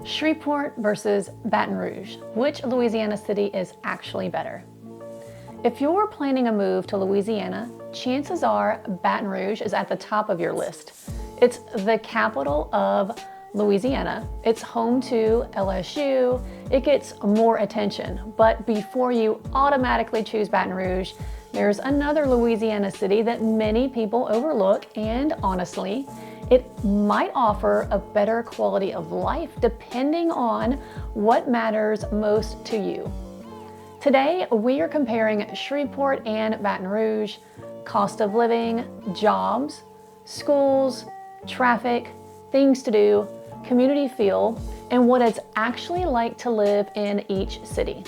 Shreveport versus Baton Rouge. Which Louisiana city is actually better? If you're planning a move to Louisiana, chances are Baton Rouge is at the top of your list. It's the capital of Louisiana. It's home to LSU. It gets more attention. But before you automatically choose Baton Rouge, there's another Louisiana city that many people overlook, and honestly, it might offer a better quality of life depending on what matters most to you. Today, we are comparing Shreveport and Baton Rouge, cost of living, jobs, schools, traffic, things to do, community feel, and what it's actually like to live in each city.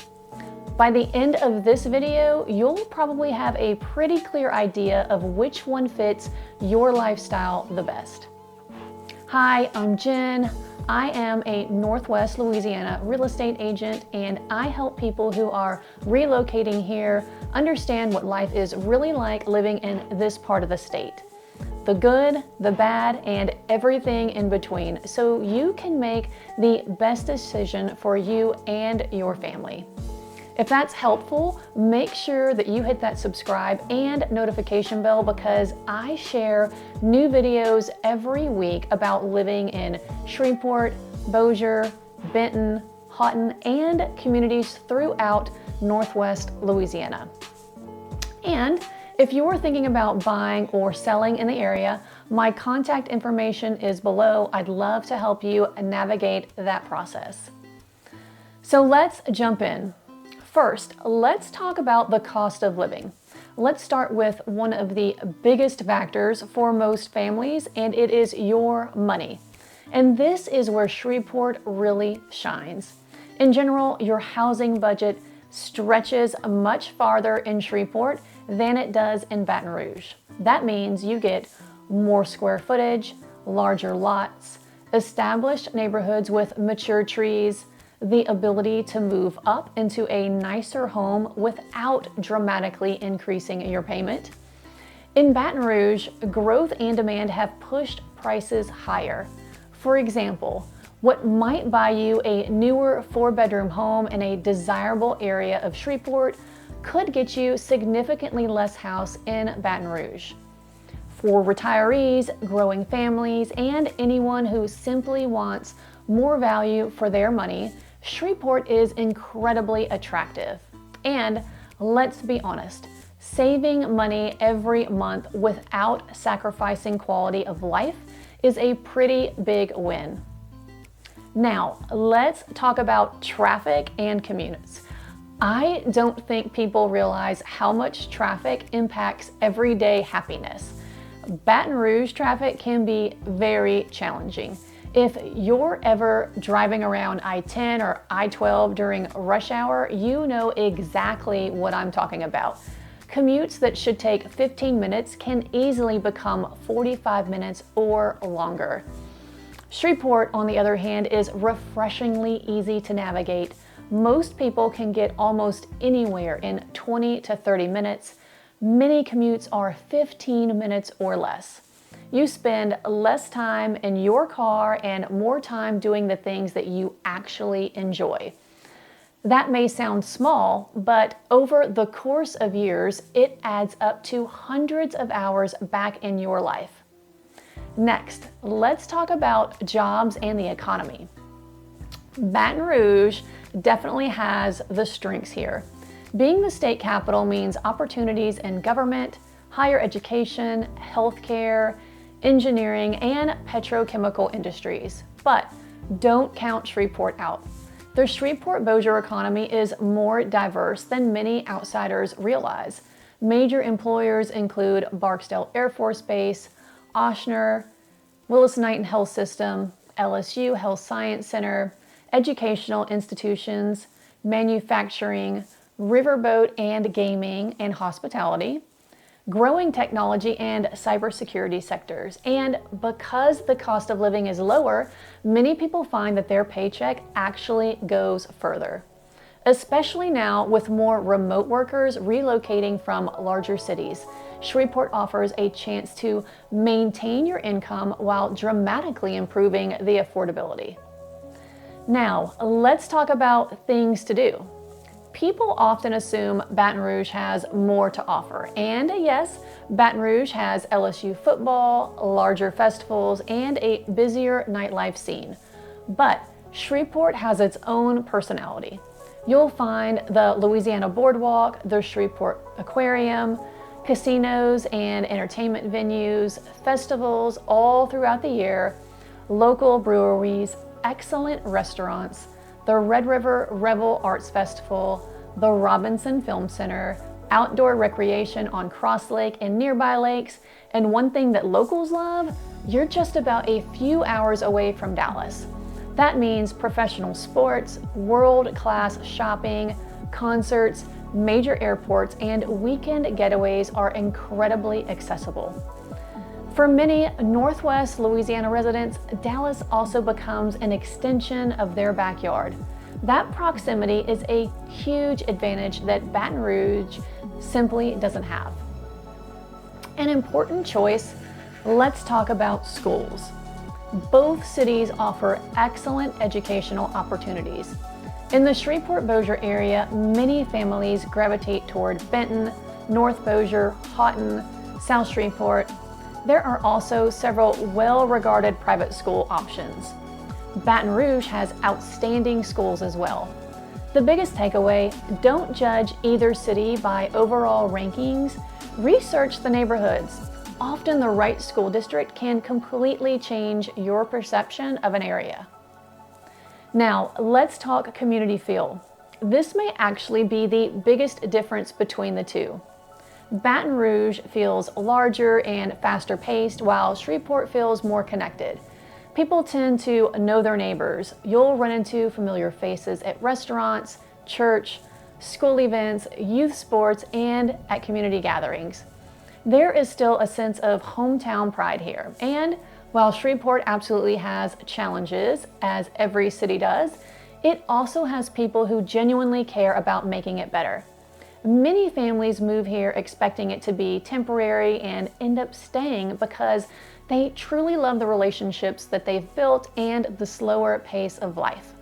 By the end of this video, you'll probably have a pretty clear idea of which one fits your lifestyle the best. Hi, I'm Jen. I am a Northwest Louisiana real estate agent, and I help people who are relocating here understand what life is really like living in this part of the state. The good, the bad, and everything in between, so you can make the best decision for you and your family. If that's helpful, make sure that you hit that subscribe and notification bell because I share new videos every week about living in Shreveport, Bossier, Benton, Houghton, and communities throughout Northwest Louisiana. And if you're thinking about buying or selling in the area, my contact information is below. I'd love to help you navigate that process. So let's jump in. First, let's talk about the cost of living. Let's start with one of the biggest factors for most families, and it is your money. And this is where Shreveport really shines. In general, your housing budget stretches much farther in Shreveport than it does in Baton Rouge. That means you get more square footage, larger lots, established neighborhoods with mature trees, the ability to move up into a nicer home without dramatically increasing your payment. In Baton Rouge, growth and demand have pushed prices higher. For example, what might buy you a newer 4-bedroom home in a desirable area of Shreveport could get you significantly less house in Baton Rouge. For retirees, growing families, and anyone who simply wants more value for their money, Shreveport is incredibly attractive. And let's be honest, saving money every month without sacrificing quality of life is a pretty big win. Now, let's talk about traffic and commutes. I don't think people realize how much traffic impacts everyday happiness. Baton Rouge traffic can be very challenging. If you're ever driving around I-10 or I-12 during rush hour, you know exactly what I'm talking about. Commutes that should take 15 minutes can easily become 45 minutes or longer. Shreveport, on the other hand, is refreshingly easy to navigate. Most people can get almost anywhere in 20 to 30 minutes. Many commutes are 15 minutes or less. You spend less time in your car and more time doing the things that you actually enjoy. That may sound small, but over the course of years, it adds up to hundreds of hours back in your life. Next, let's talk about jobs and the economy. Baton Rouge definitely has the strengths here. Being the state capital means opportunities in government, higher education, healthcare, engineering, and petrochemical industries. But don't count Shreveport out. The Shreveport-Bossier economy is more diverse than many outsiders realize. Major employers include Barksdale Air Force Base, Oshner, Willis-Knighton Health System, LSU Health Science Center, educational institutions, manufacturing, riverboat and gaming, and hospitality, growing technology and cybersecurity sectors. And because the cost of living is lower, many people find that their paycheck actually goes further. Especially now with more remote workers relocating from larger cities, Shreveport offers a chance to maintain your income while dramatically improving the affordability. Now, let's talk about things to do. People often assume Baton Rouge has more to offer. And yes, Baton Rouge has LSU football, larger festivals, and a busier nightlife scene. But Shreveport has its own personality. You'll find the Louisiana Boardwalk, the Shreveport Aquarium, casinos and entertainment venues, festivals all throughout the year, local breweries, excellent restaurants, the Red River Revel Arts Festival, the Robinson Film Center, outdoor recreation on Cross Lake and nearby lakes, and one thing that locals love, you're just about a few hours away from Dallas. That means professional sports, world-class shopping, concerts, major airports, and weekend getaways are incredibly accessible. For many Northwest Louisiana residents, Dallas also becomes an extension of their backyard. That proximity is a huge advantage that Baton Rouge simply doesn't have. An important choice, let's talk about schools. Both cities offer excellent educational opportunities. In the Shreveport-Bossier area, many families gravitate toward Benton, North Bossier, Houghton, South Shreveport. There are also several well-regarded private school options. Baton Rouge has outstanding schools as well. The biggest takeaway, don't judge either city by overall rankings. Research the neighborhoods. Often the right school district can completely change your perception of an area. Now, let's talk community feel. This may actually be the biggest difference between the two. Baton Rouge feels larger and faster paced, while Shreveport feels more connected. People tend to know their neighbors. You'll run into familiar faces at restaurants, church, school events, youth sports, and at community gatherings. There is still a sense of hometown pride here. And while Shreveport absolutely has challenges, as every city does, it also has people who genuinely care about making it better. Many families move here expecting it to be temporary and end up staying because they truly love the relationships that they've built and the slower pace of life.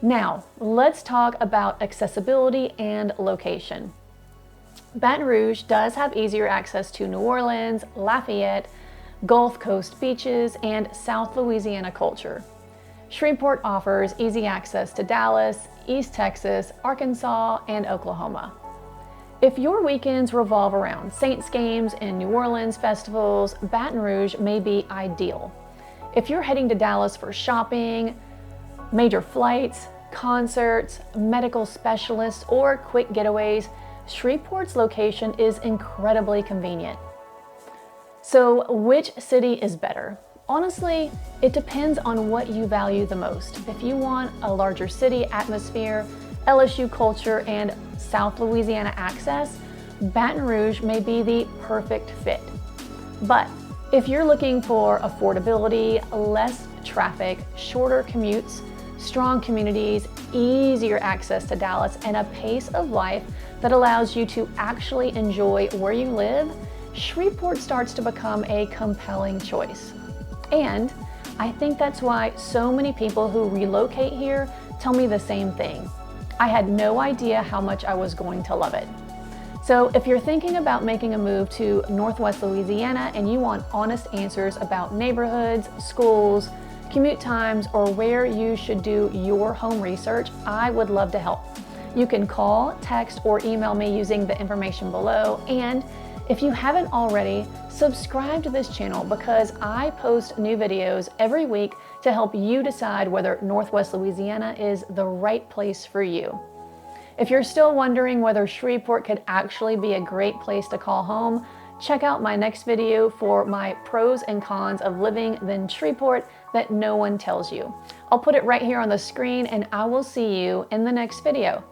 Now, let's talk about accessibility and location. Baton Rouge does have easier access to New Orleans, Lafayette, Gulf Coast beaches, and South Louisiana culture. Shreveport offers easy access to Dallas, East Texas, Arkansas, and Oklahoma. If your weekends revolve around Saints games and New Orleans festivals, Baton Rouge may be ideal. If you're heading to Dallas for shopping, major flights, concerts, medical specialists, or quick getaways, Shreveport's location is incredibly convenient. So which city is better? Honestly, it depends on what you value the most. If you want a larger city atmosphere, LSU culture, and South Louisiana access, Baton Rouge may be the perfect fit. But if you're looking for affordability, less traffic, shorter commutes, strong communities, easier access to Dallas, and a pace of life that allows you to actually enjoy where you live, Shreveport starts to become a compelling choice. And I think that's why so many people who relocate here tell me the same thing. I had no idea how much I was going to love it. So if you're thinking about making a move to Northwest Louisiana and you want honest answers about neighborhoods, schools, commute times, or where you should do your home research, I would love to help. You can call, text, or email me using the information below. And if you haven't already, subscribe to this channel because I post new videos every week to help you decide whether Northwest Louisiana is the right place for you. If you're still wondering whether Shreveport could actually be a great place to call home, check out my next video for my pros and cons of living in Shreveport that no one tells you. I'll put it right here on the screen, and I will see you in the next video.